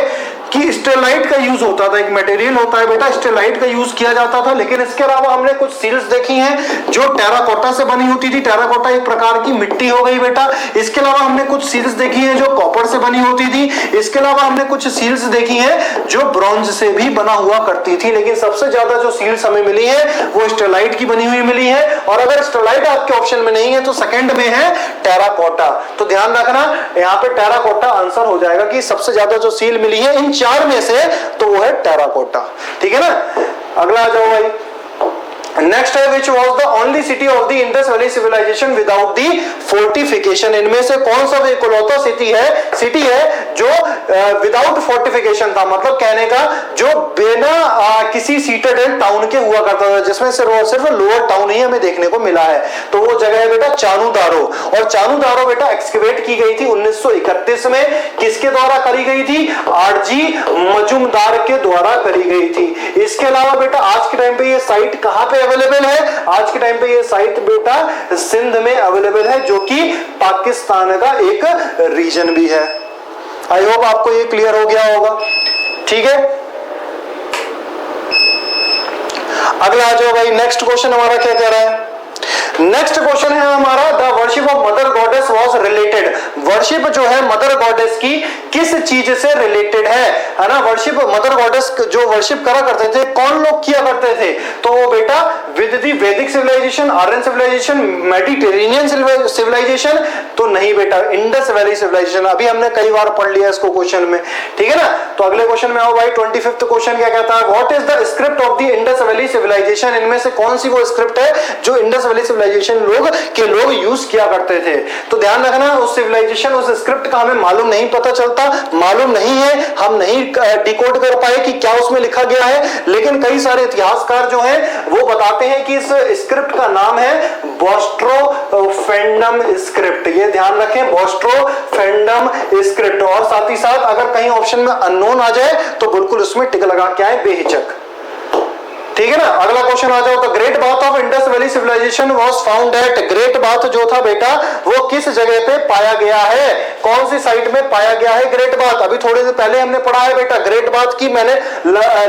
कि स्टेलाइट का यूज होता था, एक मटेरियल होता है बेटा स्टेलाइट का यूज किया जाता था, लेकिन इसके अलावा हमने कुछ सील्स देखी हैं जो टेराकोटा से बनी होती थी। टेराकोटा एक प्रकार की मिट्टी हो गई बेटा। इसके अलावा हमने कुछ सील्स देखी हैं जो कॉपर से बनी होती थी। इसके अलावा हमने कुछ सील्स देखी हैं जो ब्रॉन्ज से भी बना हुआ करती थी, लेकिन सबसे ज्यादा जो सील्स हमें मिली है वो स्टेलाइट की बनी हुई मिली है। और अगर स्टेलाइट आपके ऑप्शन में नहीं है तो सेकंड में है टेराकोटा। तो ध्यान रखना यहाँ पे टेराकोटा आंसर हो जाएगा कि सबसे ज्यादा जो सील मिली है इन चार में से तो वो है टेराकोटा, ठीक है ना। अगला आ जाओ भाई, नेक्स्ट है which was the only city of the Indus valley civilisation without the fortification. इनमें से कौन सा इकलौता सिटी है जो विदाउट फोर्टिफिकेशन था, मतलब कहने का जो बिना किसी सीटेड टाउन के हुआ करता था, जिसमें सिर्फ लोअर टाउन ही हमें देखने को मिला है। तो वो जगह है बेटा चानूदारो। और चानूदारो बेटा एक्सकेवेट की गई थी 1931 में। किसके द्वारा करी गई थी? आरजी मजूमदार के द्वारा करी गई थी। इसके अलावा बेटा आज के टाइम पे ये साइट कहां पे अवेलेबल है? आज के टाइम पे ये साइट बेटा सिंध में अवेलेबल है, जो कि पाकिस्तान का एक रीजन भी है। आई होप आपको ये क्लियर हो गया होगा, ठीक है। अगला आ जाओ भाई, नेक्स्ट क्वेश्चन हमारा क्या कह रहा है? नेक्स्ट क्वेश्चन है हमारा the worship of mother goddess was related. Worship जो है मदर गॉडेस की किस चीज से रिलेटेड है ना। वर्शिप मदर गॉडेस जो वर्शिप करा करते थे, कौन लोग किया करते थे? तो वो बेटा with the Vedic civilisation, Aryan civilisation, Mediterranean civilisation, तो नहीं बेटा इंडस वैली सिविलाइजेशन। अभी हमने कई बार पढ़ लिया इसको क्वेश्चन में, ठीक है ना। तो अगले क्वेश्चन में आओ भाई, 25th क्वेश्चन क्या कहता है? What is the script of the Indus valley civilisation. इनमें से कौन सी वो स्क्रिप्ट है जो इंडस वैली सिविलाइजेशन लोग यूज किया करते थे? तो ध्यान रखना उस सिविलाइजेशन, उस स्क्रिप्ट का हमें मालूम नहीं पता चलता, मालूम नहीं है, हम नहीं डिकोड कर पाए कि क्या उसमें लिखा गया है, लेकिन कई सारे इतिहासकार जो हैं वो बताते हैं कि इस स्क्रिप्ट का नाम है बोस्ट्रोफेंडम स्क्रिप्ट। ये ध्यान रखें, बोस्ट्रोफेंडम स्क्रिप्ट। और साथ ही साथ अगर कहीं ऑप्शन में अननोन आ जाए तो बिल्कुल उसमें टिक लगा के आए बेहिचक, ठीक है ना। अगला क्वेश्चन आ जाओ, the great bath of Indus valley civilisation was found at. Great bath जो था बेटा वो किस जगह पे पाया गया है? कौन सी साइट में पाया गया है ग्रेट बाथ? अभी थोड़ी देर पहले हमने पढ़ा है बेटा ग्रेट बाथ की, मैंने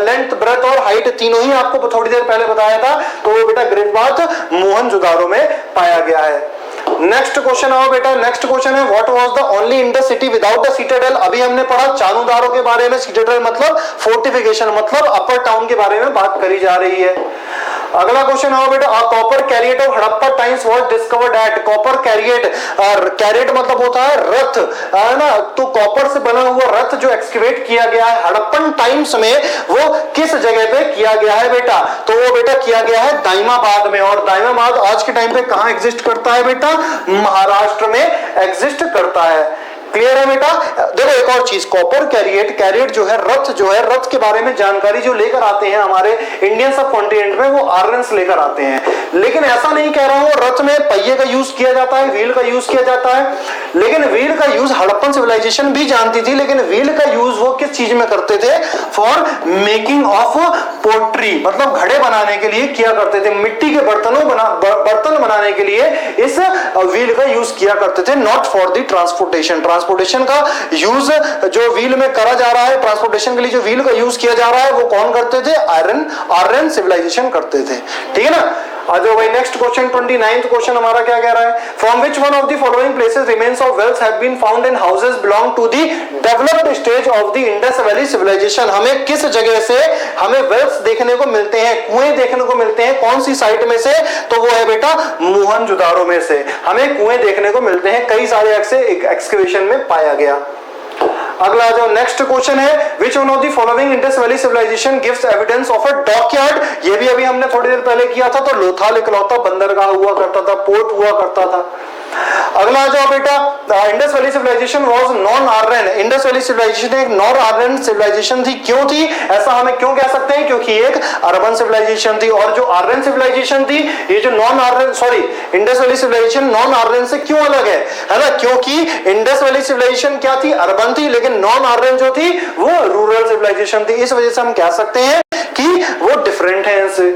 लेंथ, ब्रेथ और हाइट तीनों ही आपको थोड़ी देर पहले बताया था। तो वो बेटा ग्रेट बाथ मोहनजोदारो में पाया गया है। नेक्स्ट क्वेश्चन आओ बेटा, नेक्स्ट क्वेश्चन है what was the only Indus city without the Citadel. अभी हमने पढ़ा चानूदारो के बारे में, सिटाडेल मतलब फोर्टिफिकेशन, मतलब अपर टाउन के बारे में बात करी जा रही है। अगला क्वेश्चन आओ बेटा, copper chariot of Harappa times was discovered at. Copper chariot, chariot मतलब होता है रथ, है ना। तो कॉपर से बना हुआ रथ जो एक्सकेवेट किया गया है हड़प्पन टाइम्स में, वो किस जगह पे किया गया है बेटा? तो वो बेटा किया गया है दाइमाबाद में। और दाइमाबाद आज के टाइम पे कहां एग्जिस्ट करता है बेटा? महाराष्ट्र में एग्जिस्ट करता है, क्लियर है बेटा? देखो एक और चीज, कॉपर कैरियट, कैरियट जो है रथ, जो है रथ के बारे में जानकारी जो लेकर आते हैं हमारे इंडियन सब कॉन्टिनेंट में, वो आर्यंस लेकर आते हैं। लेकिन ऐसा नहीं कह रहा हूं रथ में पहिए का यूज किया जाता है, व्हील का यूज किया जाता है, लेकिन व्हील का यूज हड़प्पन सिविलाइजेशन भी जानती थी, लेकिन व्हील का यूज वो किस चीज में करते थे? फॉर मेकिंग ऑफ पोट्री, मतलब घड़े बनाने के लिए किया करते थे, मिट्टी के बर्तन बनाने के लिए इस व्हील का यूज किया करते थे, not for the transportation. Transportation का यूज जो व्हील में करा जा रहा है, ट्रांसपोर्टेशन के लिए जो व्हील का यूज किया जा रहा है, वो कौन करते थे? आर्यन सिविलाइजेशन करते थे। ठीक है ना? आ जाओ भाई नेक्स्ट क्वेश्चन, 29th क्वेश्चन हमारा क्या कह रहा है? From which one of the following places remains of wealth have been found in houses belong to the developed stage of the Indus valley civilisation. हमें किस जगह से हमें वेल्थ देखने को मिलते हैं, कुएं देखने को मिलते हैं, कौन सी साइट में से? तो वो है बेटा मोहनजोदारो में से हमें कुएं देखने को मिलते हैं, कई सारे एक्सकवेशन में पाया गया। अगला जो नेक्स्ट क्वेश्चन है, which one of the following Indus valley civilisation gives evidence of a dockyard? ये भी अभी हमने थोड़ी देर पहले किया था, तो लोथाल इकलौता बंदरगाह हुआ करता था, पोर्ट हुआ करता था। अगला जो बेटा, Indus valley civilisation was non Aryan. Indus valley civilisation एक नॉन आर्यन सिविलाइजेशन थी। क्यों थी? ऐसा हमें क्यों कह सकते हैं? क्योंकि एक अर्बन सिविलाइजेशन थी, और जो आर्यन सिविलाइजेशन थी, ये जो non Aryan, sorry Indus valley civilisation non Aryan से क्यों अलग है ना? क्योंकि इंडस वैली सिविलाइजेशन क्या थी? अर्बन थी, लेकिन नॉन आर्यन जो थी वो रूरल सिविलाइजेशन थी। इस वजह से हम कह सकते हैं कि वो डिफरेंट है इनसे।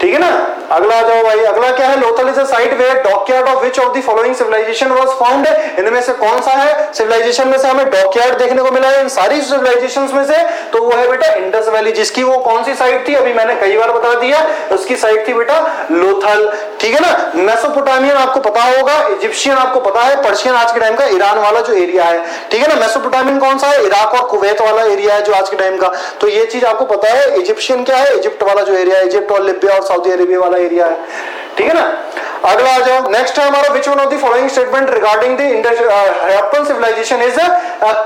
ठीक है ना? अगला आ जाओ भाई, अगला क्या है? Lothal is a site where dockyard of which of the following civilisation was found? इनमें से कौन सा है सिविलाइजेशन में से हमें डॉकयार्ड देखने को मिला है इन सारी सिविलाइजेशंस में से? तो वो है बेटा इंडस वैली, जिसकी वो कौन सी साइट थी? अभी मैंने कई बार बता दिया, उसकी साइट थी बेटा लोथल। ठीक है ना? मेसोपोटामियन आपको पता होगा, इजिप्शियन आपको पता है, पर्शियन आज के टाइम का ईरान वाला जो एरिया है। ठीक है ना? मेसोपोटामियन कौन सा है? इराक और कुवैत वाला एरिया है जो आज के टाइम का, तो ये चीज आपको पता है। इजिप्शियन क्या है? इजिप्ट वाला जो एरिया है, इजिप्ट और लिबिया और सऊदी अरेबिया वाला एरिया है। ठीक है ना? अगला आ जाओ, नेक्स्ट है हमारा, which one of the following statement regarding the Harappan civilisation is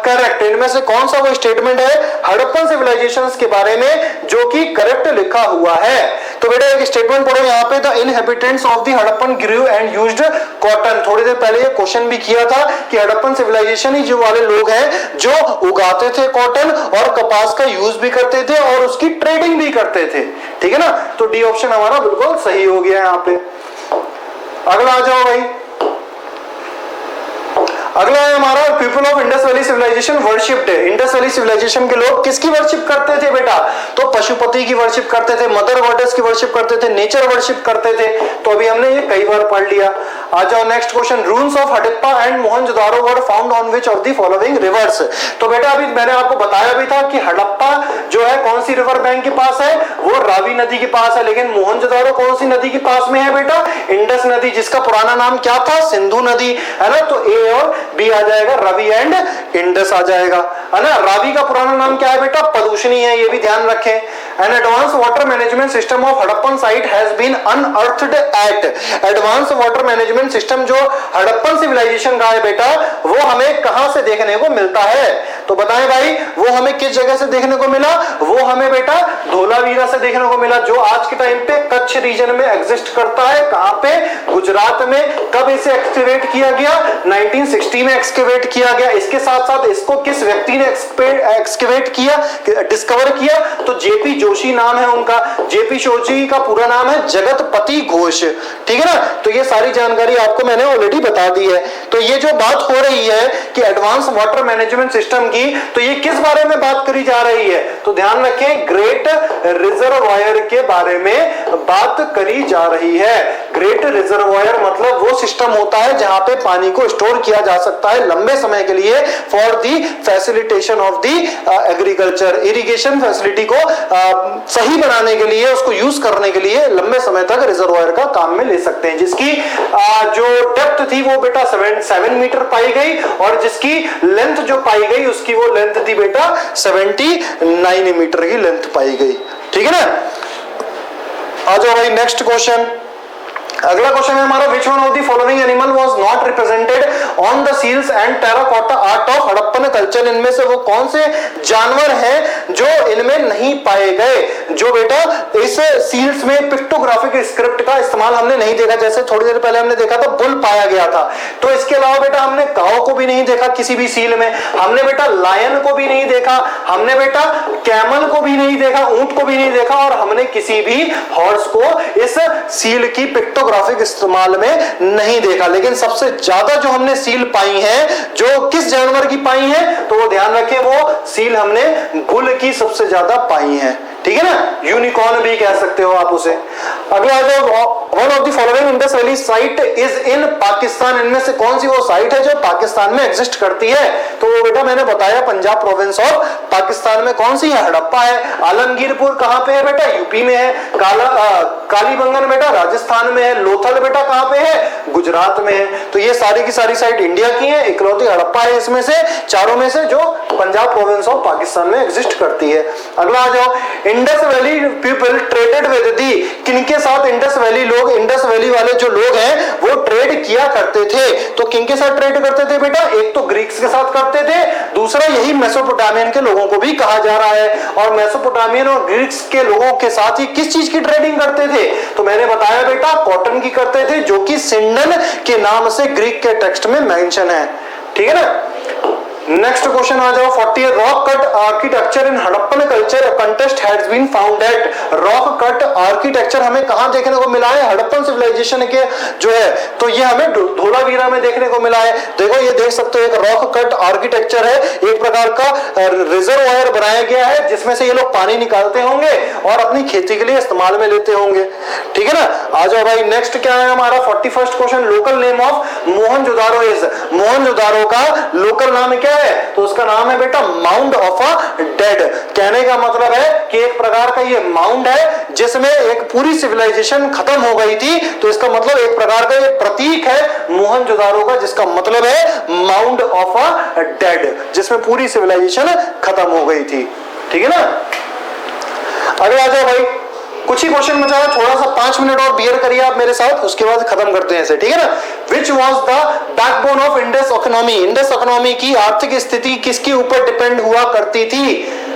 correct? इनमें से कौन सा वो स्टेटमेंट है हड़प्पन सिविलाइजेशंस के बारे में जो कि करेक्ट लिखा हुआ है? तो बेटा एक स्टेटमेंट पढ़ो यहाँ पे, the inhabitants of the Harappan grew and used cotton. थोड़ी देर पहले ये क्वेश्चन भी किया था कि हड़प्पन सिविलाइजेशन ही जो वाले लोग हैं जो उगाते थे कॉटन और कपास का यूज भी करते थे और उसकी ट्रेडिंग भी करते थे। ठीक है ना? तो डी ऑप्शन हमारा बिल्कुल सही हो गया यहाँ पे। अगला आ जाओ भाई, अगला है हमारा, people of Indus valley civilisation worshipped. Indus valley civilisation के लोग किसकी वर्शिप करते थे बेटा? तो पशुपति की वर्शिप करते थे, मदर गॉडेस की वर्शिप करते थे, नेचर वर्शिप करते थे। तो अभी हमने ये कई बार पढ़ लिया। आ जाओ next question, रून्स of Harappa and Mohenjodaro were found on which of the following rivers? तो बेटा अभी मैंने आपको बताया भी था कि हड़प्पा जो है कौन सी रिवर बैंक के पास है? वो रावी नदी के पास है। लेकिन मोहनजोदारो कौन सी नदी के पास में है बेटा? इंडस नदी, जिसका पुराना नाम क्या था? सिंधु नदी, है ना? तो ए और बी आ जाएगा, रवि एंड इंडस आ जाएगा, है ना? रावी का पुराना नाम क्या है बेटा? पदुशनी है, ये भी ध्यान रखें। An advance water management system of Harappan site has been unearthed at. Advance water management system जो हड़प्पन सिविलाइजेशन का है बेटा, वो हमें कहां से देखने को मिलता है? तो बताएं भाई, वो हमें किस जगह से देखने को मिला? वो हमें बेटा धोलावीरा से देखने को मिला, जो आज के टाइम पे कच्छ रीजन में एग्जिस्ट करता है। कहां पे? गुजरात में। कब इसे एक्सकेवेट किया गया? 1960 में एक्सकेवेट किया गया। इसके साथ साथ इसको किस व्यक्ति ने एक्सकेवेट किया, डिस्कवर किया? तो जेपी जोशी नाम है उनका। जेपी जोशी का पूरा नाम है जगतपति घोष। ठीक है ना? तो ये सारी जानकारी आपको मैंने ऑलरेडी बता दी है। तो ये जो बात हो रही है कि एडवांस वाटर मैनेजमेंट सिस्टम की, तो ये किस बारे में बात करी जा रही है? तो ध्यान रखें, ग्रेट रिजर्वायर के बारे में बात करी जा रही है। ग्रेट रिजर्वायर मतलब वो सिस्टम होता है जहां पे पानी को स्टोर किया जा सकता है लंबे समय के लिए, for the facilitation of the agriculture, irrigation facility को सही बनाने के लिए, उसको यूज करने के लिए लंबे समय तक रिजर्वायर का काम में ले सकते हैं। जिसकी जो डेप्थ थी वो बेटा 7 मीटर पाई गई, और जिसकी लेंथ जो पाई गई उसकी वो लेंथ थी बेटा 79 मीटर की लेंथ पाई गई। ठीक है ना? आ जाओ भाई नेक्स्ट क्वेश्चन। अगला क्वेश्चन है हमारा, which one of the following animal was not represented on the seals and terracotta art of Harappan culture? इनमें से वो कौन से जानवर हैं जो इनमें नहीं पाए गए, जो बेटा इस सील्स में पिक्टोग्राफिक स्क्रिप्ट का इस्तेमाल हमने नहीं देखा। जैसे थोड़ी देर पहले हमने देखा था बुल पाया गया था, तो इसके अलावा बेटा हमने काऊ को भी नहीं देखा किसी भी सील में, हमने बेटा लायन को भी नहीं देखा, हमने बेटा कैमल को भी नहीं देखा, ऊंट को भी नहीं देखा, और हमने किसी भी हॉर्स को इस सील की पिक्टोग्राफिक इस्तेमाल में नहीं देखा। लेकिन सबसे ज्यादा जो हमने सील पाई है, जो किस जानवर की पाई है, तो वो ध्यान रखें, वो सील हमने बुल की सबसे ज्यादा पाई है, ठीक है ना, यूनिकॉर्न भी कह सकते हो आप उसे। अगला जो one of the following Indus valley site is in Pakistan, इनमें से कौन सी वो साइट है जो पाकिस्तान में एग्जिस्ट करती है? तो वो बेटा मैंने बताया पंजाब प्रोविंस ऑफ पाकिस्तान में कौन सी है? हड़प्पा है। आलमगीरपुर कहां पे है बेटा? यूपी में है। कालीबंगन बेटा राजस्थान में है। लोथल बेटा कहां पे है? गुजरात में है। तो ये सारी की सारी साइट इंडिया की है, इकलौती हड़प्पा है इसमें से, चारों में से, जो पंजाब प्रोविंस ऑफ पाकिस्तान में एग्जिस्ट करती है। अगला आ जाओ, Indus valley people traded with the, किनके साथ इंडस वैली लोग, इंडस वैली वाले जो लोग हैं वो ट्रेड किया करते थे। तो किनके साथ ट्रेड करते थे बेटा? एक तो ग्रीक्स के साथ करते थे, दूसरा यही मेसोपोटामियन के लोगों को भी कहा जा रहा है। और मेसोपोटामियन और ग्रीक्स के लोगों के साथ ही किस चीज की ट्रेडिंग करते थे? तो मैंने बताया बेटा कॉटन की करते थे, जो कि सिंडन के नाम से ग्रीक के टेक्स्ट में मेंशन है, ठीक है ना। नेक्स्ट क्वेश्चन आ जाओ 40, rock cut architecture in Harappan culture contest has been found at, rock cut architecture हमें कहां देखने को मिला है? हड़प्पन सिविलाइजेशन के जो है, तो ये हमें धोलावीरा में देखने को मिला है। देखो ये देख सकते हो, एक रॉक कट आर्किटेक्चर है, एक प्रकार का रिजर्वायर बनाया गया है जिसमें से ये लोग पानी निकालते होंगे और अपनी खेती के लिए इस्तेमाल में लेते होंगे, ठीक है ना। आ जाओ भाई, नेक्स्ट क्या है हमारा 41st question, local name of Mohenjodaro is, Mohenjodaro का लोकल नाम क्या है? तो उसका नाम है बेटा माउंड ऑफ अ डेड। कहने का मतलब है कि एक प्रकार का ये माउंड है जिसमें एक पूरी सिविलाइजेशन खत्म हो गई थी, तो इसका मतलब एक प्रकार का ये प्रतीक है मोहनजोदारो का, जिसका मतलब है माउंड ऑफ अ डेड, जिसमें पूरी सिविलाइजेशन खत्म हो गई थी, ठीक है ना। अगला आ जाओ भाई, कुछ ही क्वेश्चन बचा है, थोड़ा सा 5 मिनट और बियर करिए आप मेरे साथ, उसके बाद खत्म करते हैं इसे, ठीक है ना। विच was the backbone of Indus economy, Indus economy की आर्थिक स्थिति किसके ऊपर डिपेंड हुआ करती थी?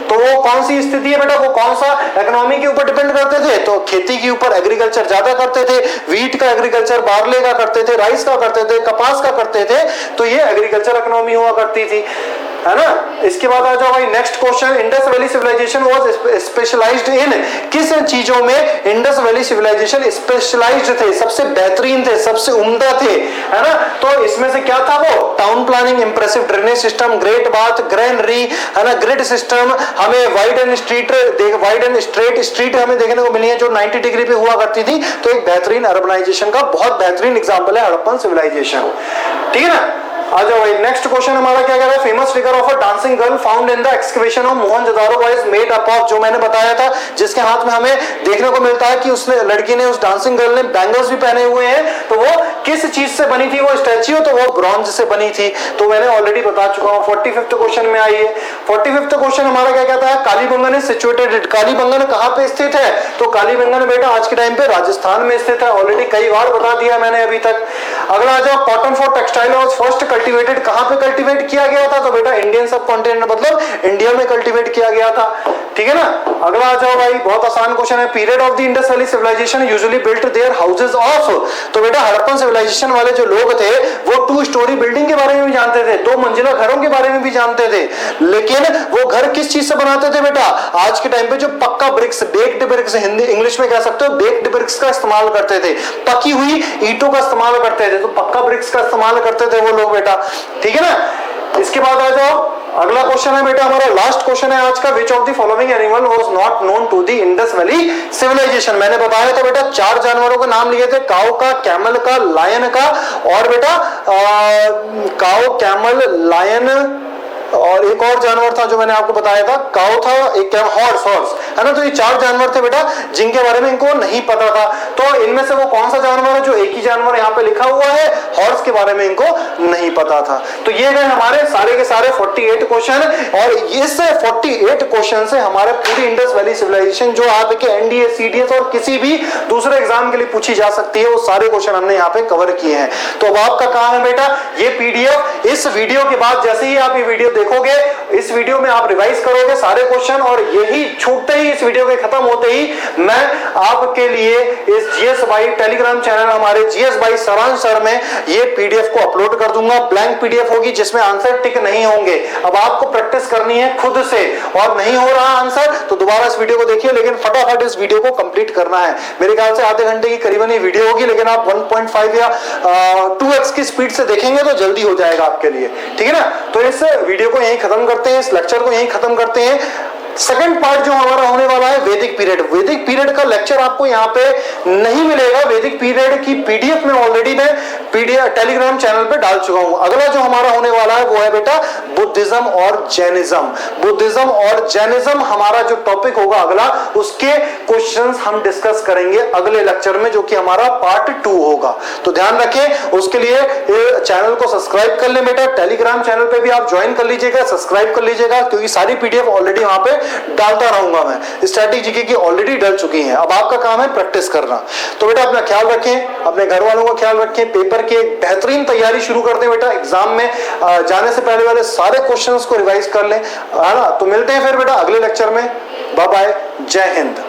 तो वो कौन सी स्थिति है बेटा, वो कौन सा इकोनॉमी के ऊपर डिपेंड करते थे? तो खेती के ऊपर, एग्रीकल्चर ज्यादा करते थे, वीट का एग्रीकल्चर, बार्ले का करते थे, राइस का करते थे, कपास का करते थे, तो ये एग्रीकल्चर इकोनॉमी हुआ करती थी, है ना। इसके बाद आ जाओ भाई next question, Indus valley civilisation was specialised in, किस चीजों में इंडस वैली सिविलाइजेशन स्पेशलाइज्ड थे, सबसे बेहतरीन थे, सबसे उम्दा थे, है ना। तो इसमें से क्या था वो? Town planning, impressive drainage system, great bath, granary, है ना, ग्रिड सिस्टम, हमें वाइड एंड स्ट्रेट स्ट्रीट हमें देखने को मिली है जो 90 डिग्री पे हुआ करती थी। तो एक बेहतरीन अर्बनाइजेशन का बहुत बेहतरीन एग्जांपल है हड़प्पन सिविलाइजेशन, ठीक है ना। आ जाओ भाई, नेक्स्ट क्वेश्चन हमारा क्या कह रहा है, famous figure of a dancing girl found in the excavation of Mohenjodaro was made up of, जो मैंने बताया था, जिसके हाथ में हमें देखने को मिलता है कि उसने, लड़की ने, उस डांसिंग गर्ल ने बैंगल्स भी पहने हुए हैं, तो वो किस चीज से बनी थी वो स्टैच्यू? तो वो ब्रॉन्ज से बनी थी, तो मैंने ऑलरेडी बता चुका हूं। 45th क्वेश्चन में आइए, 45th क्वेश्चन हमारा क्या कहता है, कालीबंगन इज सिचुएटेड, कालीबंगन कहां पे स्थित है? तो कालीबंगन बेटा आज के टाइम पे राजस्थान में स्थित है, ऑलरेडी कई बार बता दिया मैंने अभी तक। अगला आ जाओ, cotton for textile was first cultivated, कहां पे कल्टीवेट किया गया था? तो बेटा इंडियन सब कॉन्टिनेंट, मतलब इंडिया में कल्टीवेट किया गया था, ठीक है ना। अगला आ जाओ भाई, बहुत आसान क्वेश्चन है, period of the Indus valley civilisation usually built their houses of, तो बेटा हड़प्पन सिविलाइजेशन वाले जो लोग थे वो 2 स्टोरी बिल्डिंग के बारे में भी जानते थे, 2 मंजिला घरों के बारे में भी जानते थे, लेकिन वो घर किस चीज से बनाते थे बेटा? आज के टाइम पे जो pucca bricks, baked bricks, Hindi English में कह सकते हो बेक्ड ब्रिक्स का इस्तेमाल करते थे, पकी हुई ईंटों का इस्तेमाल करते थे, तो पक्का ब्रिक्स का इस्तेमाल करते थे वो लोग बेटा, ठीक है ना। इसके बाद आ जाओ, अगला क्वेश्चन है बेटा हमारा लास्ट क्वेश्चन है आज का, which of the following animal was not known to the Indus valley civilisation. मैंने बताया था बेटा 4 जानवरों के नाम लिए थे, काऊ का, कैमल का, लायन का, और बेटा काऊ, कैमल, लायन, और एक और जानवर था जो मैंने आपको बताया था, काऊ था, एक हॉर्स, है ना। तो ये 4 जानवर थे बेटा जिनके बारे में इनको नहीं पता था। तो इनमें से वो कौन सा जानवर है जो एक ही जानवर यहाँ पे लिखा हुआ है, हॉर्स के बारे में इनको नहीं पता था। तो ये गए हमारे सारे के सारे 48 क्वेश्चन, और इस 48 क्वेश्चन से हमारे पूरी इंडस वैली सिविलाइजेशन जो आपके एनडीए, सीडीएस और किसी भी दूसरे एग्जाम के लिए पूछी जा सकती है, वो सारे क्वेश्चन हमने यहाँ पे कवर किए हैं। तो अब आपका काम है बेटा ये पीडीएफ इस वीडियो के बाद जैसे ही आप ये वीडियो देखोगे, इस वीडियो में आप रिवाइज करोगे सारे क्वेश्चन, और यही छूटते ही इस वीडियो के खत्म होते ही मैं आपके लिए इस जीएस बाई टेलीग्राम चैनल हमारे जीएस बाई सारांश सर में ये पीडीएफ को अपलोड कर दूंगा। ब्लैंक पीडीएफ होगी जिसमें आंसर टिक नहीं होंगे। अब आपको प्रैक्टिस करनी है खुद से, और नहीं हो रहा आंसर तो दोबारा इस वीडियो को देखिए, लेकिन फटाफट इस वीडियो को कंप्लीट करना है। मेरे ख्याल से आधे घंटे की करीबन ये वीडियो होगी, लेकिन आप 1.5 या 2x की स्पीड से देखेंगे तो जल्दी हो जाएगा आपके लिए, ठीक है ना। तो इस वीडियो को यहीं खत्म करते हैं, इस लेक्चर को यहीं खत्म करते हैं। सेकंड पार्ट जो हमारा होने वाला है वैदिक पीरियड। वैदिक पीरियड का लेक्चर आपको यहाँ पे नहीं मिलेगा। वैदिक पीरियड की पीडीएफ में ऑलरेडी मैं पीडीएफ टेलीग्राम चैनल पे डाल चुका हूं। अगला जो हमारा होने वाला है वो है बेटा बुद्धिज्म और जैनिज्म। बुद्धिज्म और जैनिज्म हमारा जो टॉपिक होगा अगला, उसके क्वेश्चंस हम डिस्कस करेंगे अगले लेक्चर में, जो कि हमारा पार्ट 2 होगा। तो ध्यान रखें, उसके लिए चैनल को सब्सक्राइब कर ले बेटा। टेलीग्राम चैनल पे भी आप ज्वाइन कर लीजिएगा, सब्सक्राइब कर लीजिएगा, क्योंकि सारी पीडीएफ ऑलरेडी वहां पे डालता रहूंगा मैं। स्ट्रैटेजी की ऑलरेडी डल चुकी है, अब आपका काम है प्रैक्टिस करना। तो बेटा अपना ख्याल रखें, अपने घर वालों का ख्याल रखें, पेपर की एक बेहतरीन तैयारी शुरू कर दें बेटा। एग्जाम में जाने से पहले वाले सारे क्वेश्चंस को रिवाइज कर लें, है ना। तो मिलते हैं फिर बेटा अगले लेक्चर में। बाय बाय, जय हिंद।